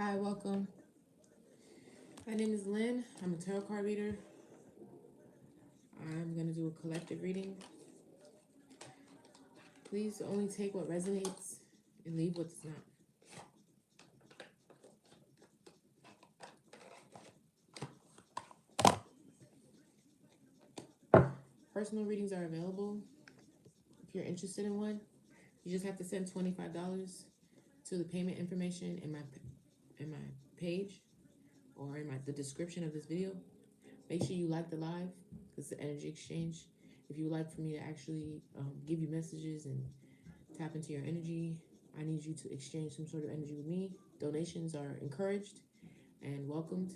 Hi, welcome. My name is Lynn. I'm a tarot card reader. I'm going to do a collective reading. Please only take what resonates and leave what's not. Personal readings are available. If you're interested in one, you just have to send $25 to the payment information in my page or in the description of this video. Make sure you like the live because it's an energy exchange. If you would like for me to actually give you messages and tap into your energy, I need you to exchange some sort of energy with me. Donations are encouraged and welcomed.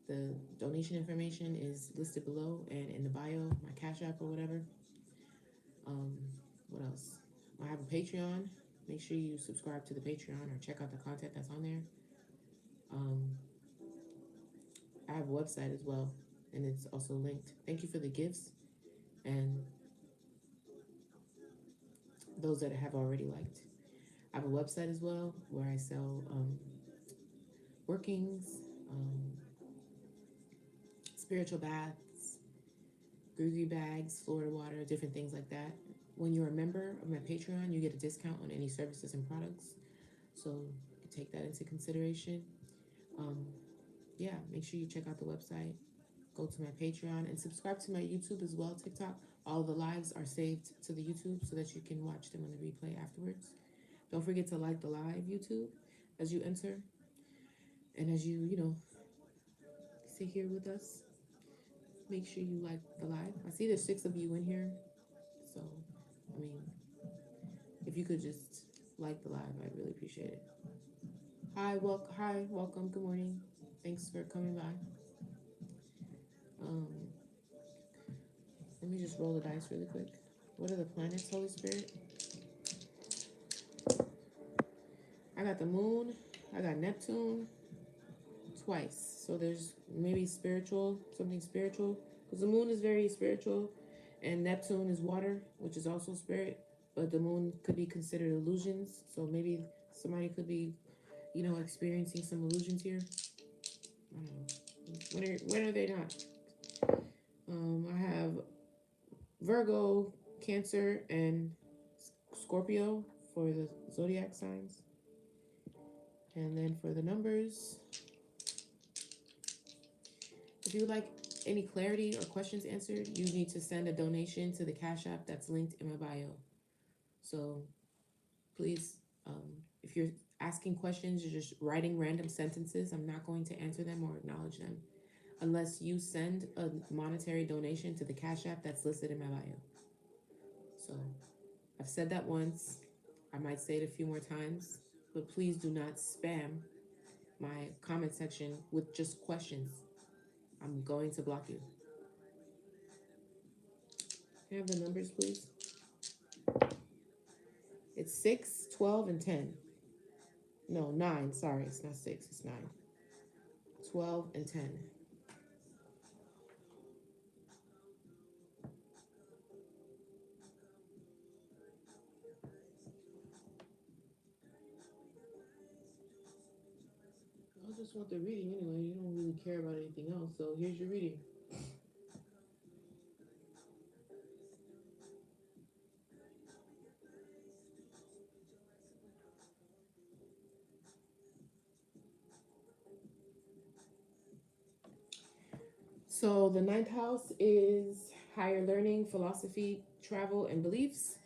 The donation information is listed below and in the bio, my Cash App or whatever. What else? I have a Patreon. Make sure you subscribe to the Patreon or check out the content that's on there. I have a website as well, and it's also linked. Thank you for the gifts and those that have already liked. I have a website as well where I sell workings, spiritual baths, Grugy bags, Florida water, different things like that. When you're a member of my Patreon, you get a discount on any services and products. So you can take that into consideration. Yeah, make sure you check out the website. Go to my Patreon and subscribe to my YouTube as well, TikTok. All the lives are saved to the YouTube so that you can watch them on the replay afterwards. Don't forget to like the live YouTube as you enter and as you sit here with us. Make sure you like the live. I see there's 6 of you in here. So, I mean, if you could just like the live, I'd really appreciate it. Hi, welcome. Good morning. Thanks for coming by. Let me just roll the dice really quick. What are the planets, Holy Spirit? I got the moon. I got Neptune twice. So there's maybe something spiritual. Because the moon is very spiritual. And Neptune is water, which is also spirit. But the moon could be considered illusions. So maybe somebody could be, experiencing some illusions here. I don't know. When are they not? I have Virgo, Cancer, and Scorpio for the zodiac signs. And then for the numbers, if you would like any clarity or questions answered, you need to send a donation to the Cash App that's linked in my bio. So please, if you're asking questions, you're just writing random sentences, I'm not going to answer them or acknowledge them unless you send a monetary donation to the Cash App that's listed in my bio. So I've said that once. I might say it a few more times, but please do not spam my comment section with just questions. I'm going to block you. Can I have the numbers, please? It's 6, 12, and 10. No, 9. Sorry, it's not 6. It's 9. 12 and 10. I just want the reading anyway. You don't really care about anything else. So here's your reading. So the 9th house is higher learning, philosophy, travel, and beliefs.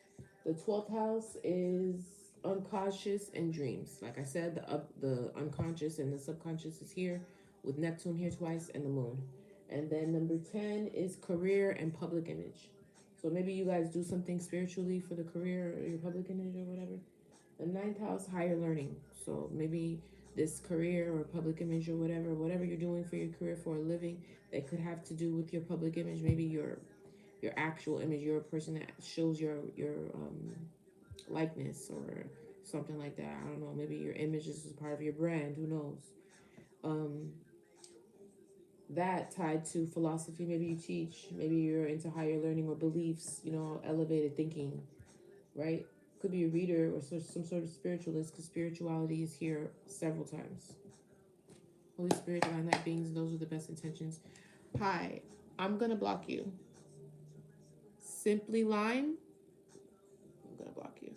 The 12th house is unconscious and dreams. Like I said, the unconscious and the subconscious is here with Neptune here twice and the moon. And then number 10 is career and public image. So maybe you guys do something spiritually for the career or your public image or whatever. The 9th house, higher learning. So maybe this career or public image or whatever you're doing for your career for a living, that could have to do with your public image. Maybe your actual image. You're a person that shows your likeness or something like that. I don't know. Maybe your image is part of your brand. Who knows? That tied to philosophy. Maybe you teach. Maybe you're into higher learning or beliefs. Elevated thinking, right? Could be a reader or some sort of spiritualist, because spirituality is here several times. Holy Spirit, divine light beings, those with the best intentions. Hi, I'm gonna block you. Simply Lyne, I'm gonna block you.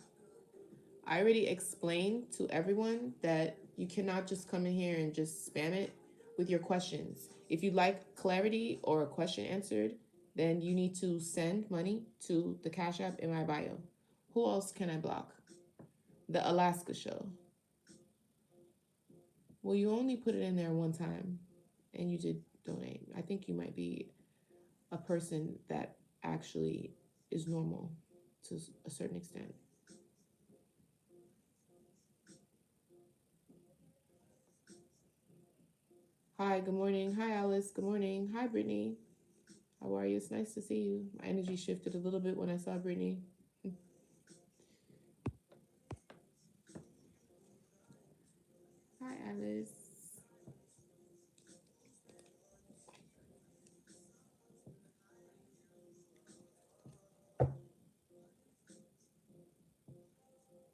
I already explained to everyone that you cannot just come in here and just spam it with your questions. If you'd like clarity or a question answered, then you need to send money to the Cash App in my bio. Who else can I block? The Alaska show. Well, you only put it in there one time and you did donate. I think you might be a person that actually is normal to a certain extent. Hi, good morning. Hi, Alice. Good morning. Hi, Brittany. How are you? It's nice to see you. My energy shifted a little bit when I saw Brittany. Hi, Alice.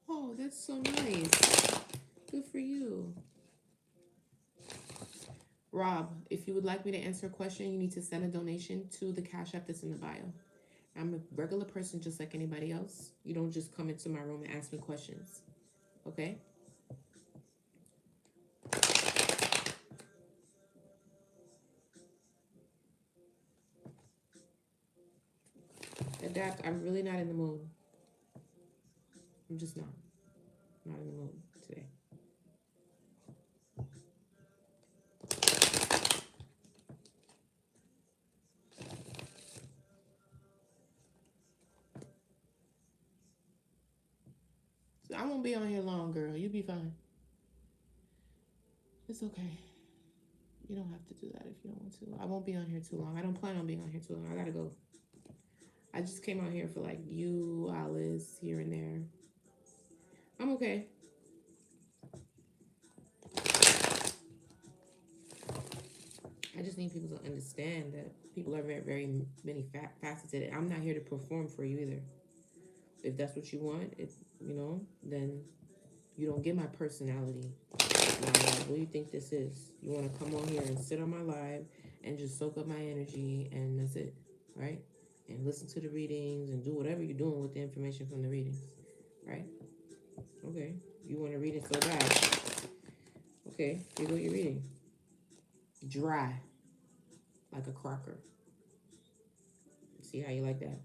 Oh, that's so nice. Good for you. Rob, if you would like me to answer a question, you need to send a donation to the Cash App that's in the bio. I'm a regular person just like anybody else. You don't just come into my room and ask me questions. Okay? Adapt. I'm really not in the mood. I'm just not. Not in the mood today. So I won't be on here long, girl. You'll be fine. It's okay. You don't have to do that if you don't want to. I won't be on here too long. I don't plan on being on here too long. I gotta go. I just came out here for like you, Alice, here and there. I'm okay. I just need people to understand that people are very, very many faceted. I'm not here to perform for you either. If that's what you want, then you don't get my personality. What do you think this is? You want to come on here and sit on my live and just soak up my energy, and that's it, right? And listen to the readings and do whatever you're doing with the information from the readings, right? Okay. You want to read it so bad. Okay, here's what you're reading. Dry, like a crocker. See how you like that?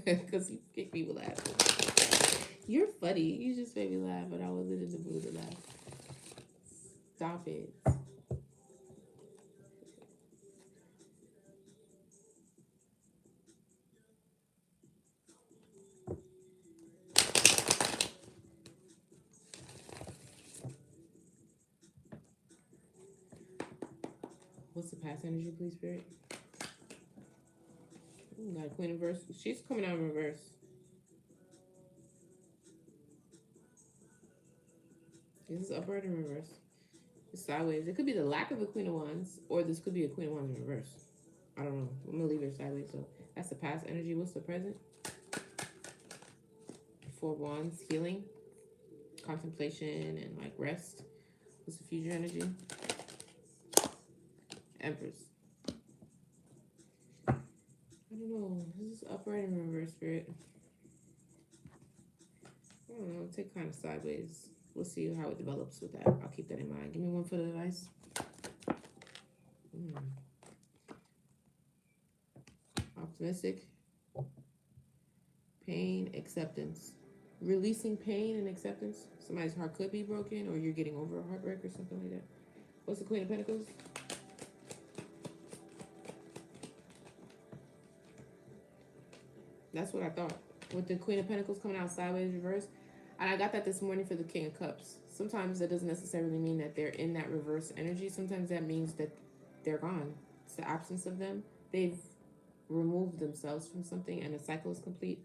Because you make people laugh. You're funny. You just made me laugh, but I wasn't in the mood to laugh. Stop it. What's the past energy, please, Spirit? Ooh, got a Queen of Reverse. She's coming out in reverse. This is upright in reverse. It's sideways. It could be the lack of a Queen of Wands, or this could be a Queen of Wands in reverse. I don't know. I'm gonna leave her sideways. So that's the past energy. What's the present? Four Wands, healing, contemplation, and like rest. What's the future energy? Empress. I don't know. This is upright in reverse, Spirit. I don't know. Take kind of sideways. We'll see how it develops with that. I'll keep that in mind. Give me one for the advice. Optimistic. Pain, acceptance. Releasing pain and acceptance. Somebody's heart could be broken, or you're getting over a heartbreak or something like that. What's the Queen of Pentacles? That's what I thought. With the Queen of Pentacles coming out sideways reverse. And I got that this morning for the King of Cups. Sometimes that doesn't necessarily mean that they're in that reverse energy. Sometimes that means that they're gone. It's the absence of them. They've removed themselves from something and the cycle is complete.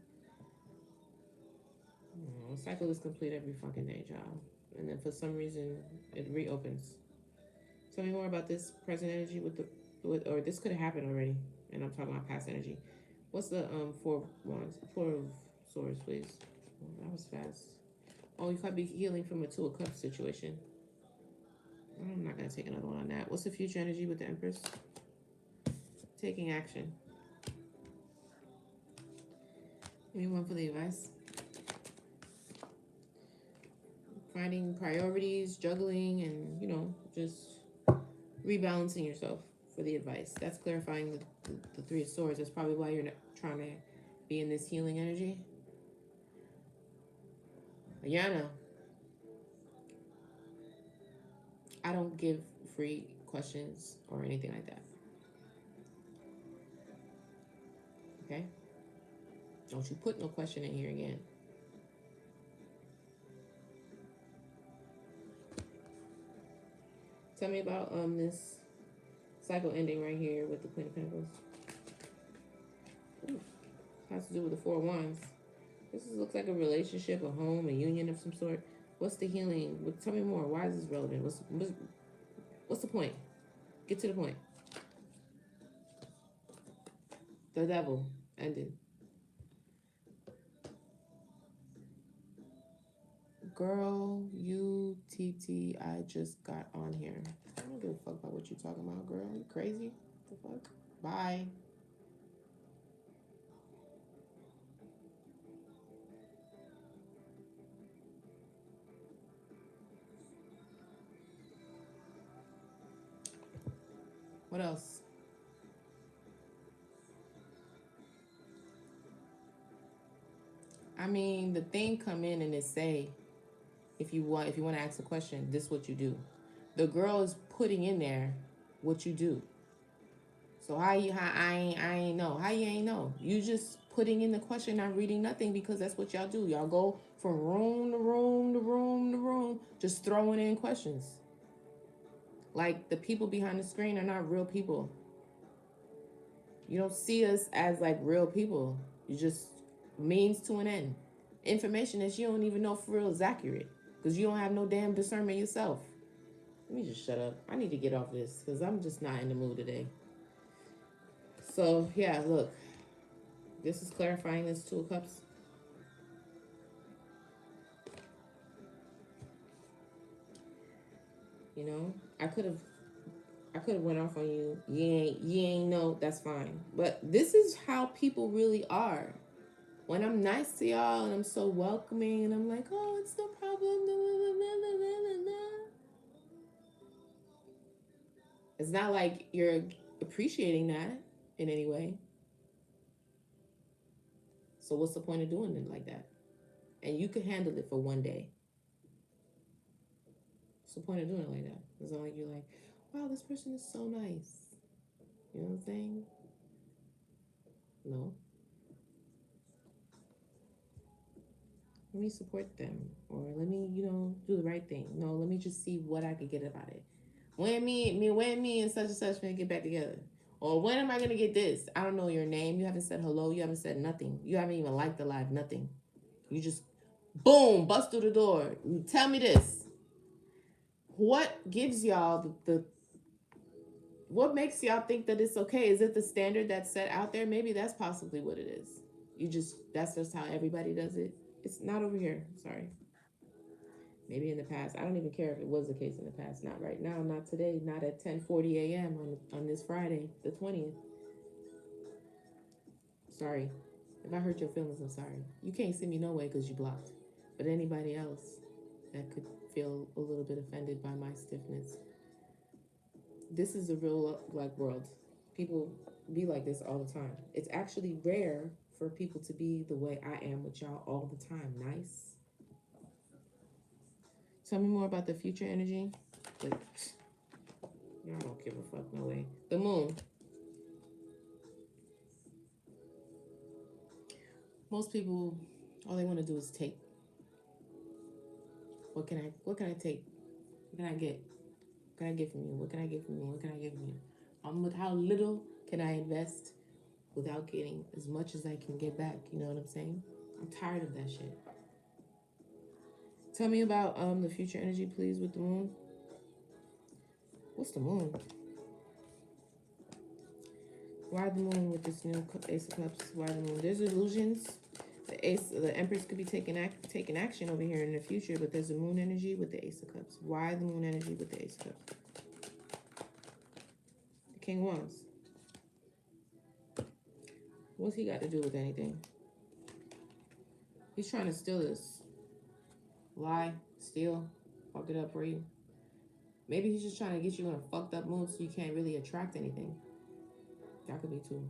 The cycle is complete every fucking day, child. And then for some reason, it reopens. Tell me more about this present energy or this could have happened already. and I'm talking about past energy. What's the four wands? Four of swords, please. Oh, that was fast. Oh, you could be healing from a two of cups situation. I'm not gonna take another one on that. What's the future energy with the Empress? Taking action. Give me one for the advice. Finding priorities, juggling, and just rebalancing yourself for the advice. That's clarifying the Three of Swords. That's probably why you're not trying to be in this healing energy. Ayana, I don't give free questions or anything like that. Okay? Don't you put no question in here again. Tell me about this cycle ending right here with the Queen of Pentacles. Ooh, has to do with the Four of Wands. Looks like a relationship, a home, a union of some sort. What's the healing? Tell me more. Why is this relevant? What's the point? Get to the point. The Devil ended. Girl, I just got on here. I don't give a fuck about what you talking about, girl. You crazy? What the fuck? Bye. What else? I mean, the thing come in and it say, if you want to ask a question, this is what you do. The girl is putting in there what you do. So how I ain't know. How you ain't know? You just putting in the question, not reading nothing, because that's what y'all do. Y'all go from room to room to room to room, just throwing in questions. Like, the people behind the screen are not real people. You don't see us as like real people. You just means to an end. Information that you don't even know for real is accurate, because you don't have no damn discernment yourself. Let me just shut up. I need to get off this because I'm just not in the mood today. So yeah, look, this is clarifying this Two of Cups. I could have went off on you. You ain't know. That's fine. But this is how people really are. When I'm nice to y'all and I'm so welcoming and I'm like, oh, it's no problem. It's not like you're appreciating that in any way. So what's the point of doing it like that? And you could handle it for one day. What's the point of doing it like that? It's not like you're like, wow, this person is so nice. You know what I'm saying? No. Let me support them. Or let me, do the right thing. No, let me just see what I could get about it. When me and such and such gonna get back together? Or when am I gonna get this? I don't know your name. You haven't said hello. You haven't said nothing. You haven't even liked the live. Nothing. You just boom, bust through the door. Tell me this. What gives y'all the what makes y'all think that it's okay? Is it the standard that's set out there? Maybe that's possibly what it is. That's just how everybody does it. It's not over here. Sorry. Maybe in the past. I don't even care if it was the case in the past. Not right now. Not today. Not at 10:40 a.m. on this Friday, the 20th. Sorry. If I hurt your feelings, I'm sorry. You can't see me no way because you blocked. But anybody else that could feel a little bit offended by my stiffness. This is a real world. People be like this all the time. It's actually rare for people to be the way I am with y'all all the time. Nice. Tell me more about the future energy. Like, y'all don't give a fuck, no way. The moon. Most people, all they want to do is take. What can I take? What can I get? What can I get from you? What can I get from you? What can I get from you? How little can I invest without getting as much as I can get back? You know what I'm saying? I'm tired of that shit. Tell me about the future energy, please, with the moon. What's the moon? Why the moon with this new Ace of Cups? Why the moon? There's illusions. The Empress could be taking action over here in the future, but there's a moon energy with the Ace of Cups. Why the moon energy with the Ace of Cups? The King of Wands. What's he got to do with anything? He's trying to steal this. Lie, steal, fuck it up for you. Maybe he's just trying to get you in a fucked up mood so you can't really attract anything. That could be too.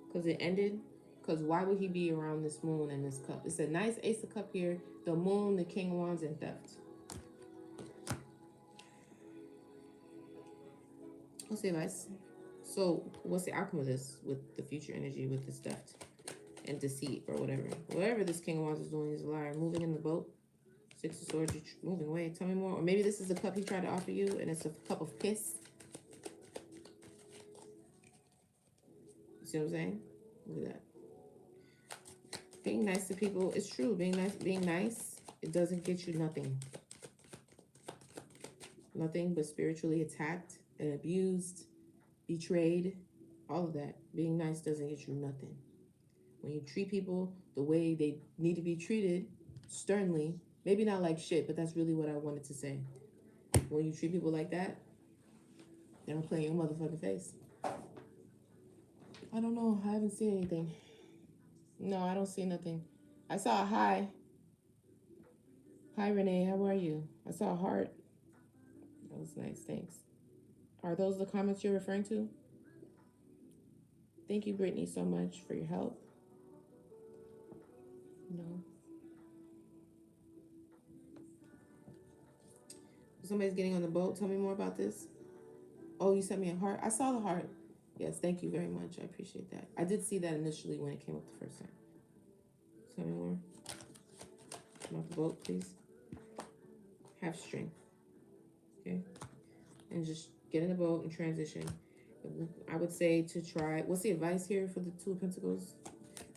Because it ended. Because why would he be around this moon and this cup? It's a nice Ace of Cup here. The moon, the King of Wands, and theft. What's the advice? So what's the outcome of this with the future energy, with this theft and deceit or whatever? Whatever this King of Wands is doing is a liar. Moving in the boat. Six of Swords, you're moving away. Tell me more. Or maybe this is the cup he tried to offer you and it's a cup of piss. You see what I'm saying? Look at that. Being nice to people, it's true. Being nice, it doesn't get you nothing. Nothing but spiritually attacked and abused, betrayed, all of that. Being nice doesn't get you nothing. When you treat people the way they need to be treated, sternly, maybe not like shit, but that's really what I wanted to say. When you treat people like that, they don't play in your motherfucking face. I don't know. I haven't seen anything. No, I don't see nothing. I saw a hi. Hi, Renee. How are you? I saw a heart. That was nice. Thanks. Are those the comments you're referring to? Thank you, Brittany, so much for your help. No. Somebody's getting on the boat. Tell me more about this. Oh, you sent me a heart. I saw the heart. Yes, thank you very much. I appreciate that. I did see that initially when it came up the first time. Tell me more. Come off the boat, please. Have strength. Okay? And just get in the boat and transition. I would say to try... What's the advice here for the Two of Pentacles?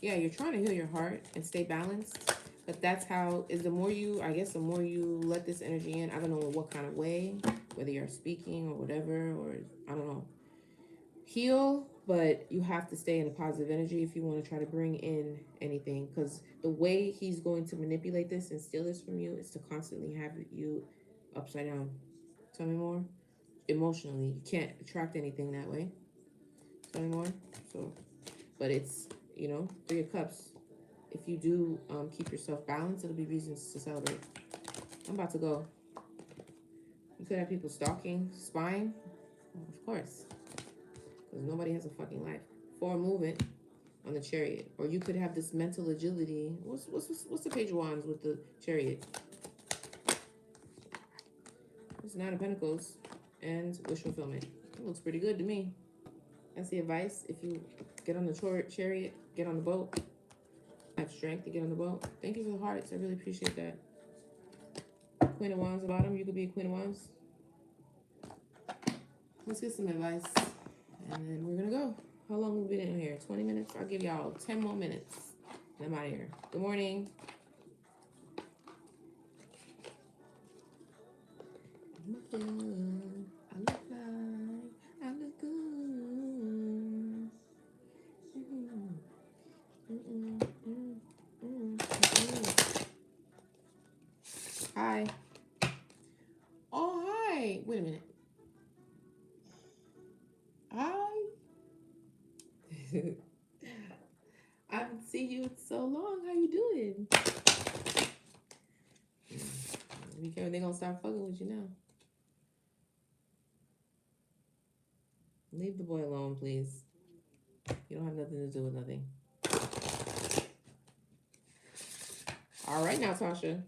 Yeah, you're trying to heal your heart and stay balanced. But that's how... is the more you... I guess the more you let this energy in, I don't know what kind of way, whether you're speaking or whatever, or I don't know. Heal, but you have to stay in a positive energy if you want to try to bring in anything, because the way he's going to manipulate this and steal this from you is to constantly have you upside down. Tell me more. Emotionally, you can't attract anything that way. Tell me more. So, but it's, you know, Three of Cups. If you do keep yourself balanced, it'll be reasons to celebrate. I'm about to go. You could have people stalking, spying. Well, of course. Because nobody has a fucking life. For movement on the Chariot. Or you could have this mental agility. What's the Page of Wands with the Chariot? It's Nine of Pentacles and wish fulfillment. It looks pretty good to me. That's the advice. If you get on the Chariot, get on the boat. Have strength to get on the boat. Thank you for the hearts. I really appreciate that. Queen of Wands bottom. You could be a Queen of Wands. Let's get some advice. And then we're going to go. How long have we been in here? 20 minutes? I'll give y'all 10 more minutes. And I'm out of here. Good morning. I look good. I look like I look good. Hi. Oh, hi. Wait a minute. Hi. I haven't seen you in so long. How you doing? Be careful, they're gonna start fucking with you now. Leave the boy alone, please. You don't have nothing to do with nothing. All right now, Tasha.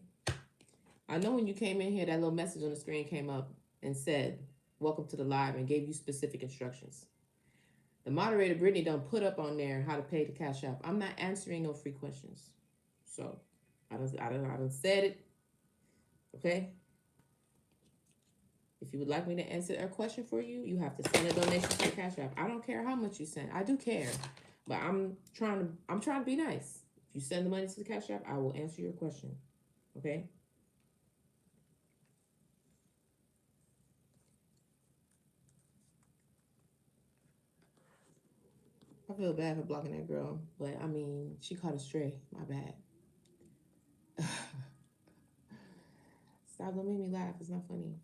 I know when you came in here, that little message on the screen came up and said, welcome to the live, and gave you specific instructions. The moderator, Brittany, done put up on there how to pay the Cash App. I'm not answering no free questions. So, I done said it. Okay? If you would like me to answer a question for you, you have to send a donation to the Cash App. I don't care how much you send. I do care. But I'm trying to be nice. If you send the money to the Cash App, I will answer your question. Okay? I feel bad for blocking that girl, but I mean, she caught a stray. My bad. Stop, don't make me laugh. It's not funny.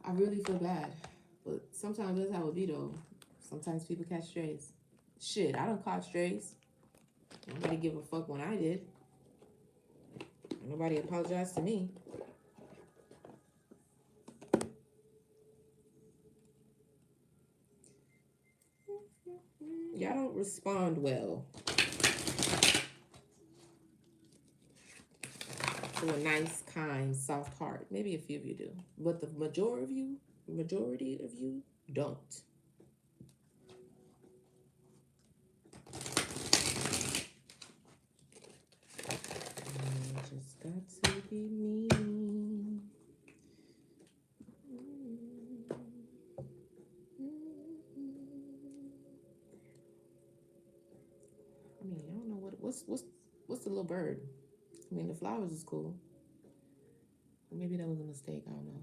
I really feel bad, but sometimes that's how it be though. Sometimes people catch strays. Shit, I don't caught strays. Nobody give a fuck when I did. Nobody apologized to me. Y'all don't respond well to a nice, kind, soft heart. Maybe a few of you do, but the majority of you don't. I just got to be me. I mean, I don't know what's the little bird. I mean, the flowers is cool. Maybe that was a mistake. I don't know.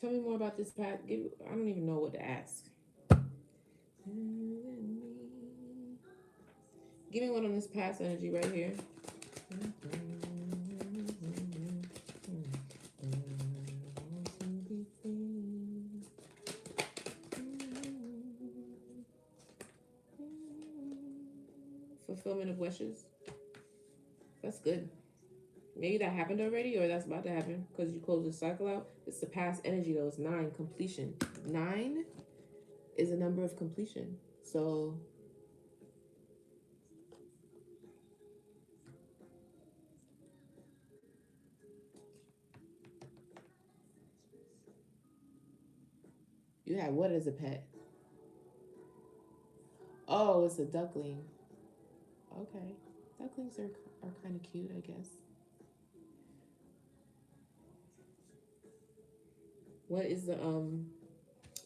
Tell me more about this path. I don't even know what to ask. Give me one on this past energy right here. Fulfillment of wishes. That's good. Maybe that happened already, or that's about to happen because you close the cycle out. It's the past energy though. It's 9, completion. 9 is a number of completion. So you had what as a pet? Oh, it's a duckling. Okay. Ducklings are kind of cute, I guess. What is the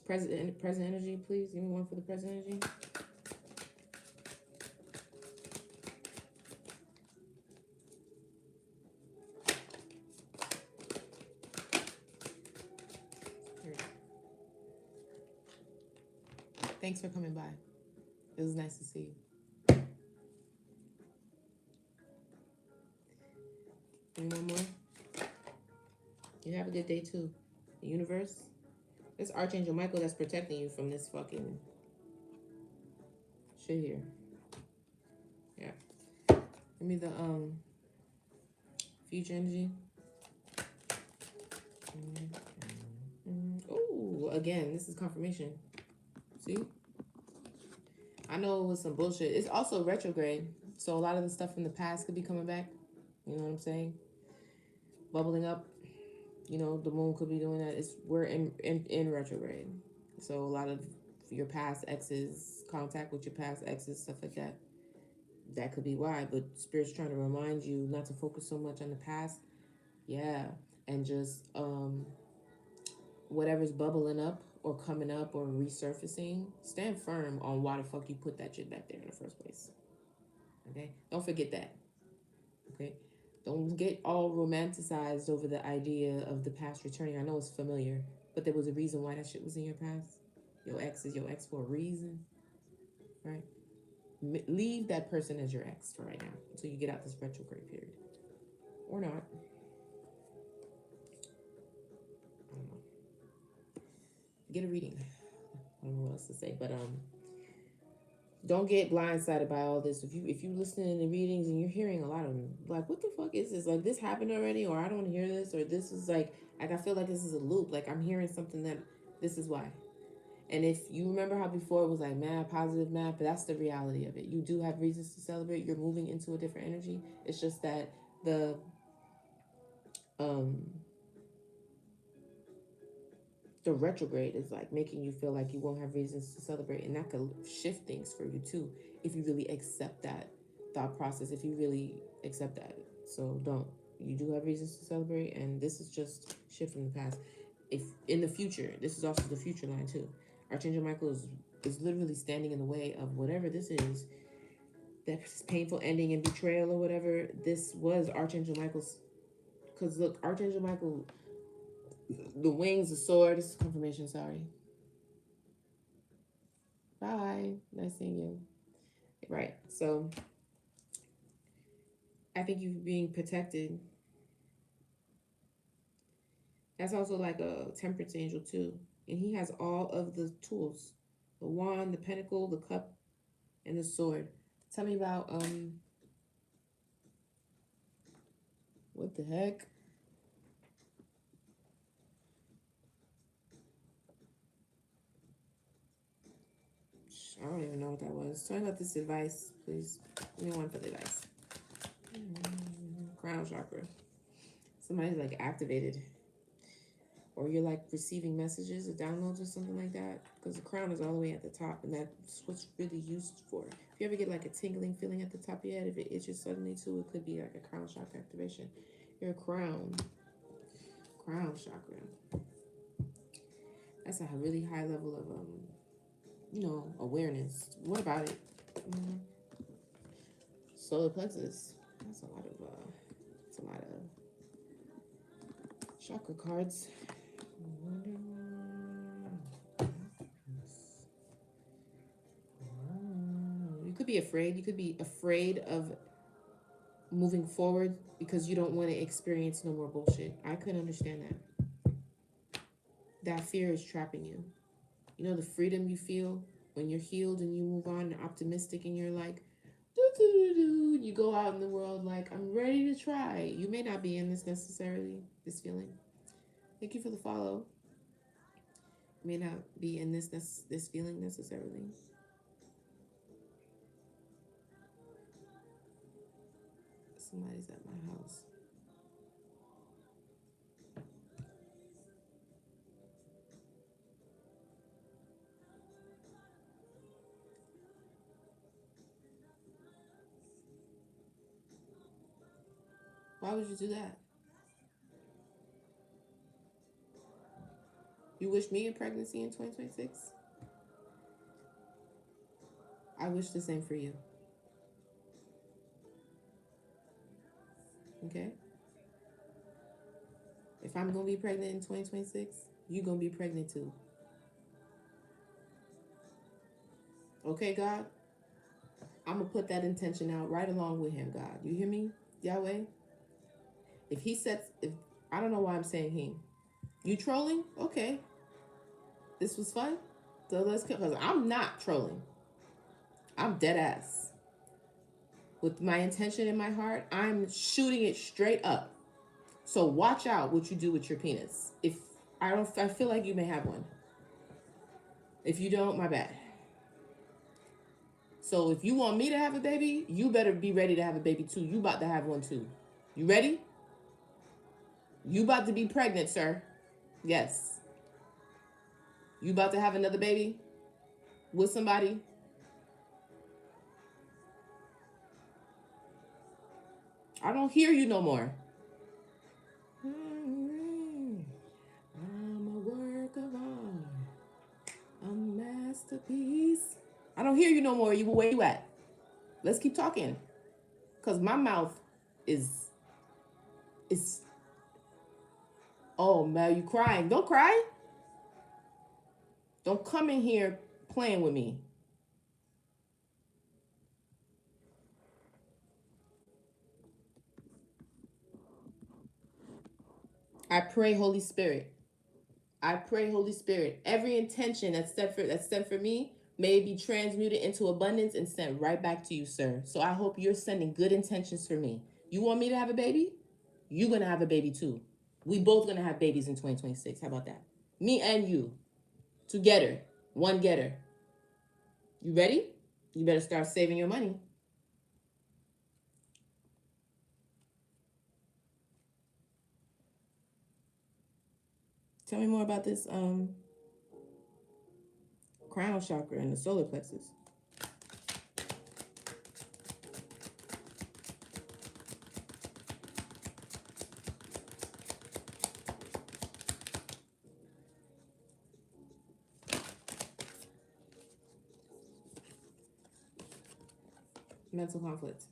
present energy, please? Give me one for the present energy. Thanks for coming by. It was nice to see you. Any one more? You have a good day too. The universe. It's Archangel Michael that's protecting you from this fucking shit here. Yeah. Give me the future energy. Oh, again, this is confirmation. See? I know it was some bullshit. It's also retrograde. So a lot of the stuff from the past could be coming back. You know what I'm saying? Bubbling up. You know, the moon could be doing that. We're in retrograde. So a lot of your past exes, contact with your past exes, stuff like that. That could be why. But Spirit's trying to remind you not to focus so much on the past. Yeah. And just whatever's bubbling up or coming up or resurfacing, stand firm on why the fuck you put that shit back there in the first place. Okay? Don't forget that. Okay? Don't get all romanticized over the idea of the past returning. I know it's familiar, but there was a reason why that shit was in your past. Your ex is your ex for a reason. Right? Leave that person as your ex for right now until you get out this retrograde period. Or not. I don't know. Get a reading. I don't know what else to say, but don't get blindsided by all this. If you listen to the readings and you're hearing a lot of them, like, what the fuck is this? Like, this happened already, or I don't want to hear this, or this is like I feel like this is a loop. Like, I'm hearing something that this is why. And if you remember how before it was like mad, positive, mad, but that's the reality of it. You do have reasons to celebrate. You're moving into a different energy. It's just that the retrograde is like making you feel like you won't have reasons to celebrate, and that could shift things for you too if you really accept that thought process, if you really accept that. So don't. You do have reasons to celebrate, and this is just shit from the past. If in the future, this is also the future line too. Archangel Michael is literally standing in the way of whatever this is, that painful ending and betrayal or whatever. This was Archangel Michael's, because look, Archangel Michael, the wings, the sword. This is confirmation. Sorry. Bye. Nice seeing you. Right. So I think you being protected. That's also like a temperance angel too. And he has all of the tools. The wand, the pentacle, the cup, and the sword. Tell me about what the heck? I don't even know what that was. Tell me about this advice, please. Give me one for the advice. Crown chakra. Somebody's like activated. Or you're like receiving messages or downloads or something like that. Because the crown is all the way at the top, and that's what's really used for. If you ever get like a tingling feeling at the top of your head, if it itches suddenly too, it could be like a crown chakra activation. Your crown chakra. That's a really high level of awareness. What about it? Mm-hmm. Solar plexus. That's a lot of chakra cards. You could be afraid. You could be afraid of moving forward because you don't want to experience no more bullshit. I could understand that. That fear is trapping you. You know the freedom you feel when you're healed and you move on and optimistic and you're like, you go out in the world like, I'm ready to try. You may not be in this necessarily, this feeling. Thank you for the follow. You may not be in this feeling necessarily. Somebody's at my house. Why would you do that? You wish me a pregnancy in 2026? I wish the same for you. Okay? If I'm going to be pregnant in 2026, you're going to be pregnant too. Okay, God? I'm going to put that intention out right along with him, God. You hear me, Yahweh? If he sets, if I don't know why I'm saying he. You trolling? Okay. This was fun. So let's go. Because I'm not trolling. I'm dead ass. With my intention in my heart, I'm shooting it straight up. So watch out what you do with your penis. If I feel like you may have one. If you don't, my bad. So if you want me to have a baby, you better be ready to have a baby too. You about to have one too. You ready? You about to be pregnant, sir. Yes. You about to have another baby with somebody? I don't hear you no more. I'm a work of art, a masterpiece. I don't hear you no more. Where you at? Let's keep talking. Cause my mouth is. Oh man, you crying? Don't cry. Don't come in here playing with me. I pray, Holy Spirit. I pray, Holy Spirit, every intention that's sent for me may be transmuted into abundance and sent right back to you, sir. So I hope you're sending good intentions for me. You want me to have a baby? You're gonna have a baby too. We both gonna have babies in 2026. How about that? Me and you together, one getter. You ready? You better start saving your money. Tell me more about this crown chakra and the solar plexus. Mental conflict.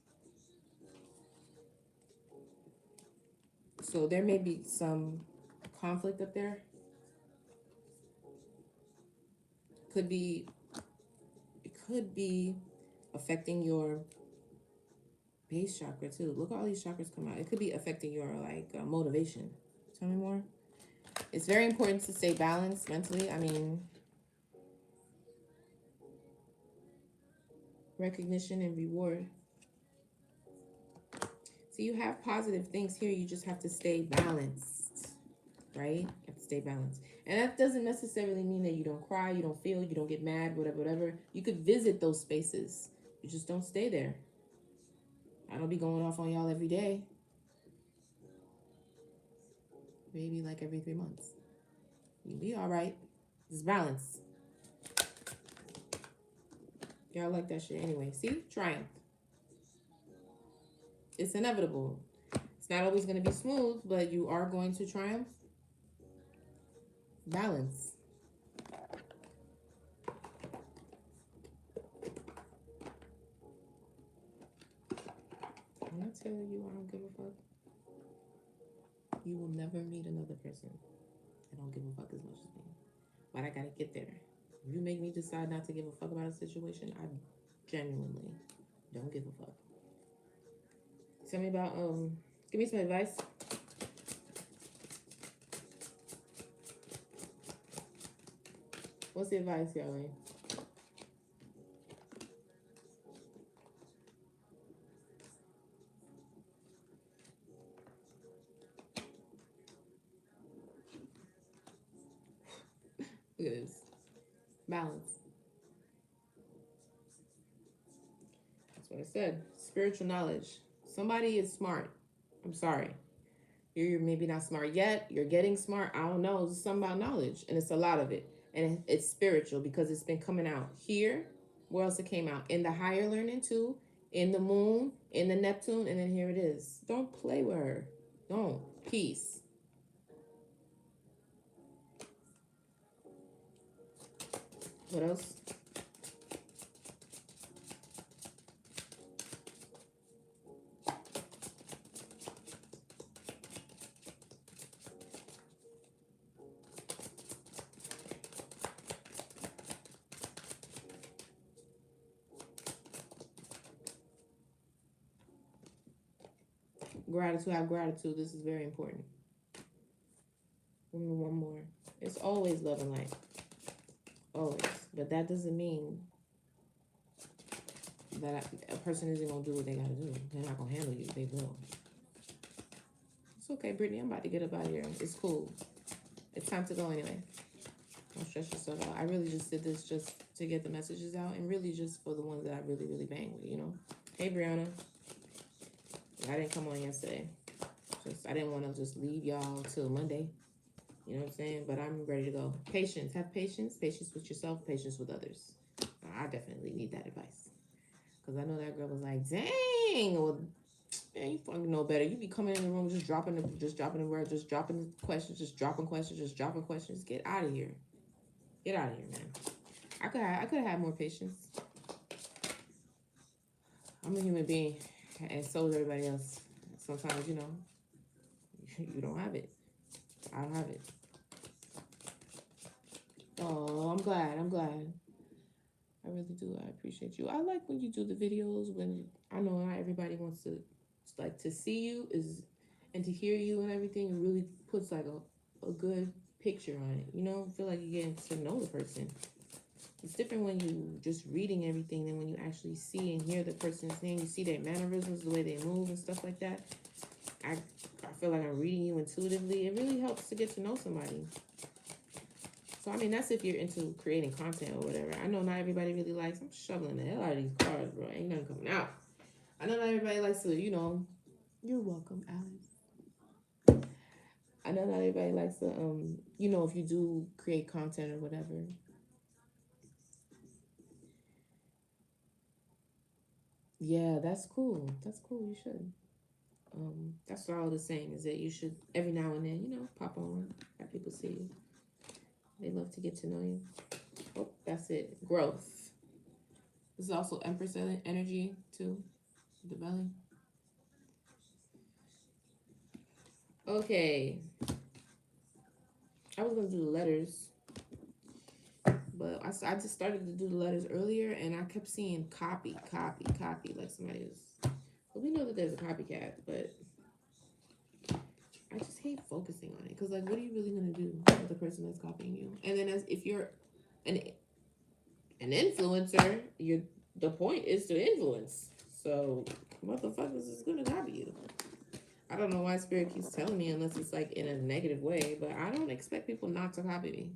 So there may be some conflict up there. Could be could be affecting your base chakra too. Look at all these chakras come out. It could be affecting your like motivation. Tell me more. It's very important to stay balanced mentally. I mean, recognition and reward. So you have positive things here. You just have to stay balanced, right? You have to stay balanced. And that doesn't necessarily mean that you don't cry, you don't feel, you don't get mad, whatever, whatever. You could visit those spaces. You just don't stay there. I don't be going off on y'all every day. Maybe like every 3 months. You'll be all right. It's balance. Y'all like that shit anyway. See? Triumph. It's inevitable. It's not always going to be smooth, but you are going to triumph. Balance. When I tell you I don't give a fuck, you will never meet another person that don't give a fuck as much as me. But I gotta get there. If you make me decide not to give a fuck about a situation, I genuinely don't give a fuck. Tell me about give me some advice. What's the advice, Yahweh? Look at this. Balance. That's what I said. Spiritual knowledge. Somebody is smart. I'm sorry. You're maybe not smart yet. You're getting smart. I don't know. It's something about knowledge. And it's a lot of it. And it's spiritual because it's been coming out here. Where else it came out? In the higher learning too. In the moon. In the Neptune. And then here it is. Don't play with her. Don't. Peace. What else? Gratitude. Have gratitude. This is very important. One more. It's always love and light. Always. But that doesn't mean that a person isn't going to do what they got to do. They're not going to handle you. They will. It's okay, Brittany. I'm about to get up out of here. It's cool. It's time to go anyway. Don't stress yourself out. I really just did this just to get the messages out and really just for the ones that I really, really bang with, you know? Hey, Brianna. I didn't come on yesterday. I didn't want to just leave y'all till Monday. You know what I'm saying? But I'm ready to go. Patience. Have patience. Patience with yourself. Patience with others. I definitely need that advice. Because I know that girl was like, dang. Well, man, you fucking know better. You be coming in the room just dropping the words, just dropping questions, just dropping questions, just dropping questions. Get out of here. Get out of here, man. I could have had more patience. I'm a human being. And so is everybody else. Sometimes, you know, you don't have it. I don't have it. Oh, I'm glad. I really do. I appreciate you. I like when you do the videos when I know not everybody wants to like to see you is and to hear you and everything. It really puts like a good picture on it. You know, I feel like you're getting to know the person. It's different when you just reading everything than when you actually see and hear the person's name. You see their mannerisms, the way they move and stuff like that. I feel like I'm reading you intuitively. It really helps to get to know somebody. So, I mean, that's if you're into creating content or whatever. I know not everybody really likes, I'm shoveling the hell out of these cards, bro. Ain't nothing coming out. I know not everybody likes to, you know, you're welcome, Alex. I know not everybody likes to, you know, if you do create content or whatever. Yeah, that's cool. That's cool. You should. That's what I was saying is that you should every now and then, you know, pop on, have people see you. They love to get to know you. Oh, that's it. Growth. This is also Empress energy too. The belly. Okay. I was gonna do the letters, But I just started to do the letters earlier, and I kept seeing copy, copy, copy, like somebody was. Well, we know that there's a copycat, but I just hate focusing on it because, like, what are you really gonna do with the person that's copying you? And then, as if you're an an influencer, you the point is to influence. So, motherfuckers is gonna copy you. I don't know why Spirit keeps telling me unless it's like in a negative way, but I don't expect people not to copy me.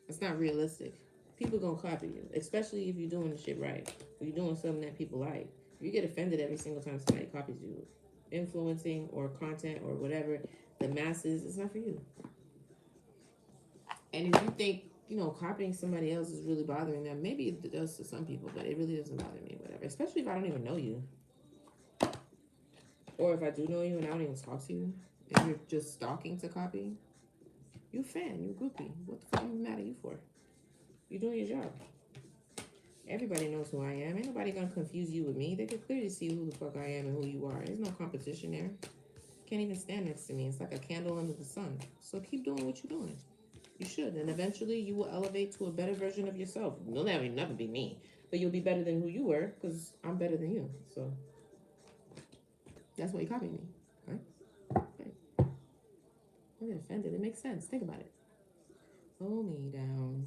It's not realistic. People gonna copy you, especially if you're doing the shit right. If you're doing something that people like. You get offended every single time somebody copies you. Influencing or content or whatever, the masses, it's not for you. And if you think, copying somebody else is really bothering them, maybe it does to some people, but it really doesn't bother me, whatever. Especially if I don't even know you. Or if I do know you and I don't even talk to you, and you're just stalking to copy, you're a fan, you're a groupie. What the fuck am I mad at you for? You're doing your job. Everybody knows who I am. Ain't nobody gonna confuse you with me. They can clearly see who the fuck I am and who you are. There's no competition there. Can't even stand next to me. It's like a candle under the sun. So keep doing what you're doing. You should, and eventually you will elevate to a better version of yourself. You'll never be me, but you'll be better than who you were because I'm better than you. So that's why you copy me, right? Okay. I'm offended. It makes sense. Think about it. Hold me down.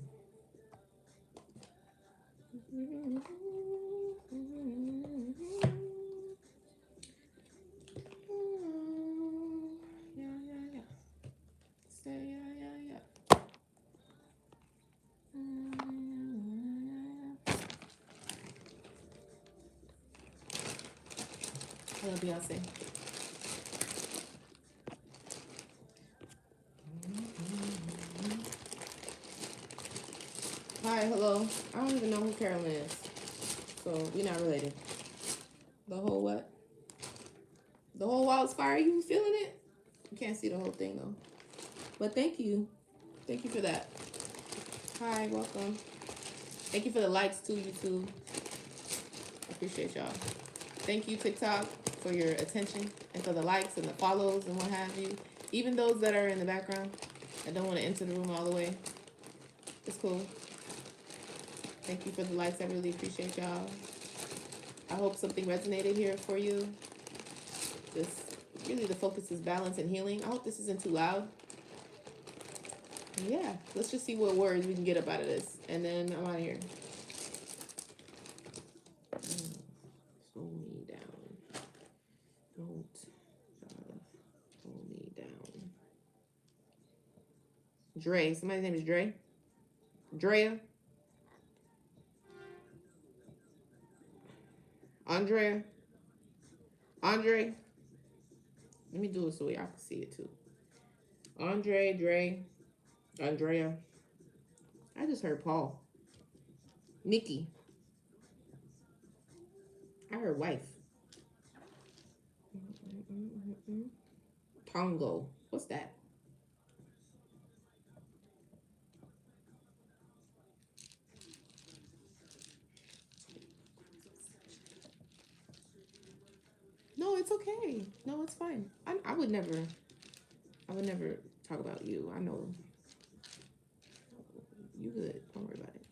Yeah. Say yeah. Hello, Beyonce. Hi, hello. I don't even know who Carolyn is, so we're not related. The whole what? The whole wild's fire. You feeling it? You can't see the whole thing though. But thank you. Thank you for that. Hi, welcome. Thank you for the likes too, YouTube. I appreciate y'all. Thank you, TikTok, for your attention and for the likes and the follows and what have you. Even those that are in the background that don't want to enter the room all the way. It's cool. Thank you for the likes. I really appreciate y'all. I hope something resonated here for you. Just really the focus is balance and healing. I hope this isn't too loud. Yeah, let's just see what words we can get up out of this. And then I'm out of here. Slow me down. Don't hold me down. Dre. Somebody's name is Dre. Drea. Andrea. Andre. Let me do it so y'all can see it too. Andre, Dre, Andrea. I just heard Paul. Nikki. I heard wife. Pongo. What's that? No, it's okay. No, it's fine. I would never talk about you. I know you good. Don't worry about it.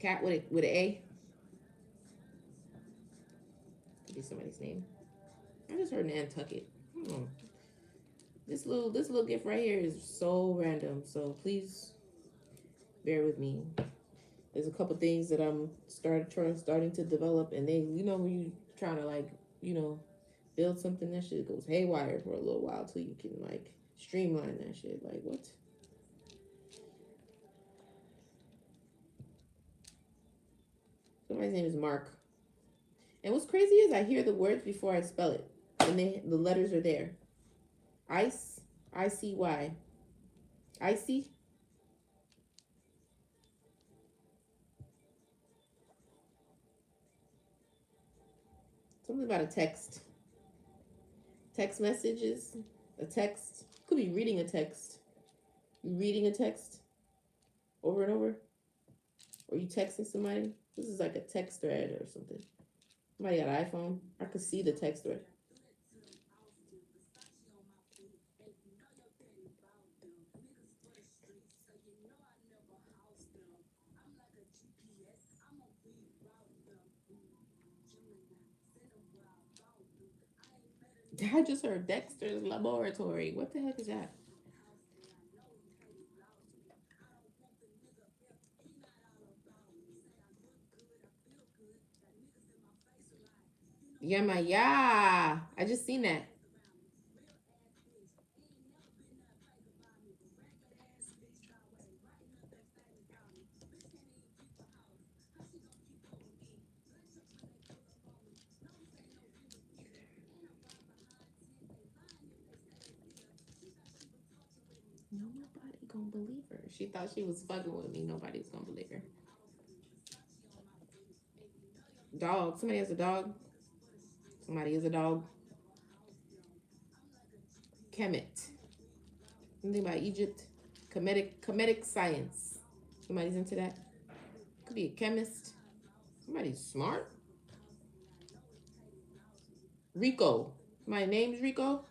Cat with an A. Could be somebody's name. I just heard Nantucket. This little gift right here is so random. So please bear with me. There's a couple things that I'm starting to develop, and they, when you trying to build something, that shit goes haywire for a little while till you can streamline that shit. Like what? Somebody's name is Mark. And what's crazy is I hear the words before I spell it, and the letters are there. Ice, I-C-Y. Icy. Something about a text. Text messages. A text. Could be reading a text. You reading a text over and over? Or you texting somebody? This is like a text thread or something. Somebody got an iPhone. I could see the text thread. I just heard Dexter's Laboratory. What the heck is that? Yeah, my yeah. I just seen that. Nobody gonna believe her. She thought she was fucking with me. Nobody's gonna believe her. Dog. Somebody has a dog. Somebody is a dog. Kemet. Something about Egypt. Comedic science. Somebody's into that. Could be a chemist. Somebody's smart. Rico. My name's Rico.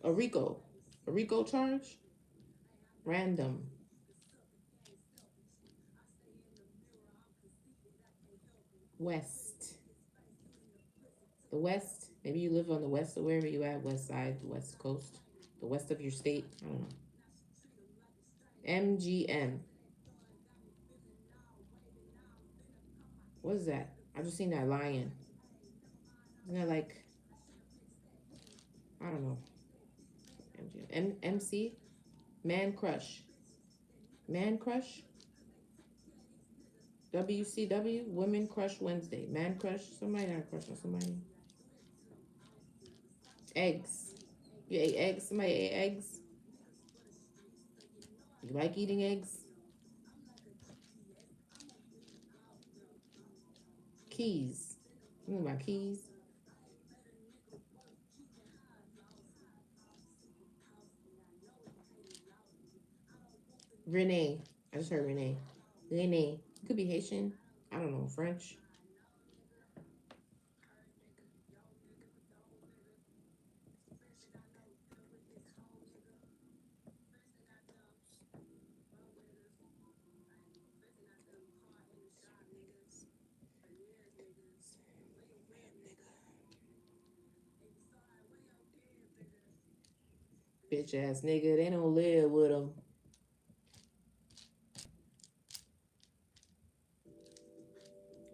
A Rico. A Rico charge. Random. West. The West. Maybe you live on the West or wherever you at. West side, the West Coast. The west of your state. I don't know. MGM. What is that? I just seen that lion. Isn't that like, I don't know. MGM. MC? Man Crush. Man Crush? WCW? Women Crush Wednesday. Man Crush? Somebody had a crush on somebody. Eggs. You ate eggs? Somebody ate eggs? You like eating eggs? Keys. Something about keys. Renee. I just heard Renee. Renee. Could be Haitian. I don't know. French. Bitch ass nigga. They don't live with them.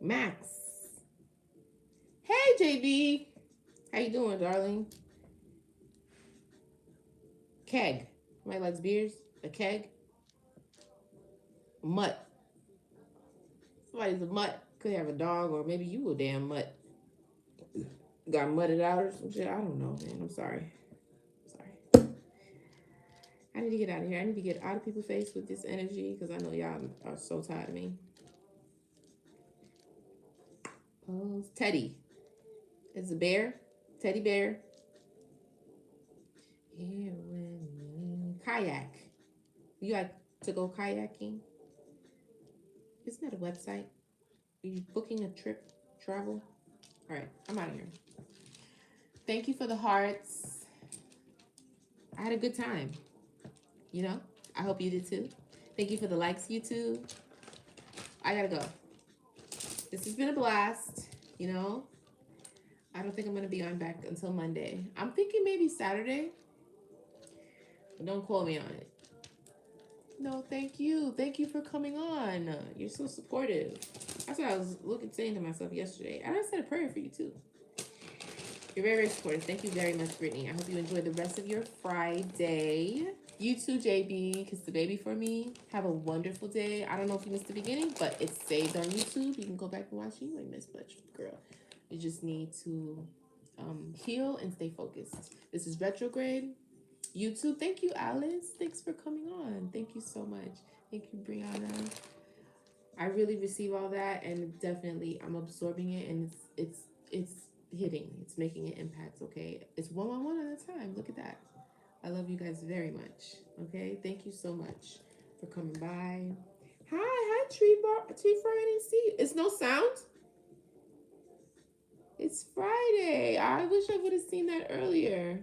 Max. Hey, JB. How you doing, darling? Keg. Somebody likes beers? A keg? Mutt. Somebody's a mutt. Could have a dog, or maybe you a damn mutt. Got mudded out or some shit. I don't know, man. I'm sorry. Sorry. I need to get out of here. I need to get out of people's face with this energy because I know y'all are so tired of me. Oh, Teddy. It's a bear. Teddy bear. Here when kayak. You like to go kayaking? Isn't that a website? Are you booking a trip, travel? All right, I'm out of here. Thank you for the hearts. I had a good time. You know, I hope you did too. Thank you for the likes, YouTube. I gotta go. This has been a blast. You know, I don't think I'm gonna be on back until Monday. I'm thinking maybe Saturday. But don't quote me on it. No, thank you. Thank you for coming on. You're so supportive. That's what I was saying to myself yesterday. And I said a prayer for you too. You're very, very supportive. Thank you very much, Brittany. I hope you enjoy the rest of your Friday. You too, JB. Kiss the baby for me. Have a wonderful day. I don't know if you missed the beginning, but it's saved on YouTube. You can go back and watch it. You ain't miss much, girl. You just need to heal and stay focused. This is Retrograde. YouTube. Thank you, Alice. Thanks for coming on. Thank you so much. Thank you, Brianna. I really receive all that, and definitely I'm absorbing it, and it's hitting. It's making an impact. Okay, it's one at a time. Look at that. I love you guys very much. Okay, thank you so much for coming by. Hi, Tree Frog. I didn't see you. It's no sound. It's Friday. I wish I would have seen that earlier.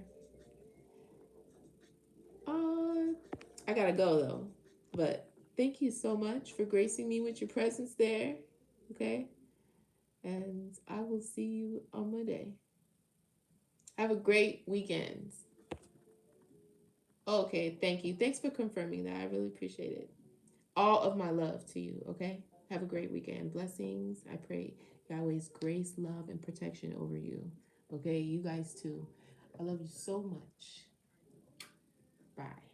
I gotta go though. But thank you so much for gracing me with your presence there. Okay. And I will see you on Monday. Have a great weekend. Okay, thank you. Thanks for confirming that. I really appreciate it. All of my love to you, okay? Have a great weekend. Blessings. I pray Yahweh's grace, love, and protection over you. Okay, you guys too. I love you so much. Bye.